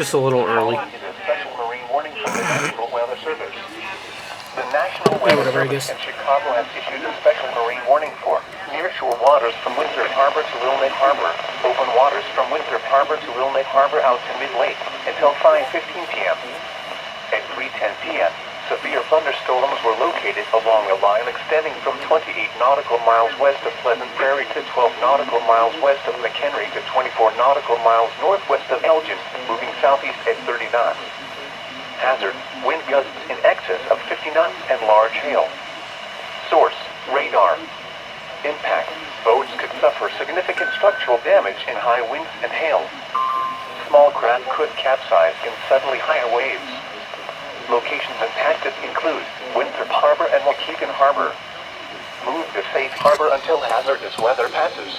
just a little early. Is a special marine warning from the National Weather Service. The National Weather Service in Chicago has issued a special marine warning for nearshore waters from Winthrop Harbor to Wilmette Harbor, open waters from Winthrop Harbor to Wilmette Harbor out to mid-lake until 5:15 p.m. At 3:10 p.m., severe thunderstorms were located along a line extending from 28 nautical miles west of Pleasant Prairie to 12 nautical miles west of McHenry to 24 nautical miles northwest of Elgin, moving southeast at 30 knots. Hazard, wind gusts in excess of 50 knots and large hail. Source, radar. Impact, boats could suffer significant structural damage in high winds and hail. Small craft could capsize in suddenly higher waves. Locations impacted include Winthrop Harbor and Waukegan Harbor. Move to safe harbor until hazardous weather passes.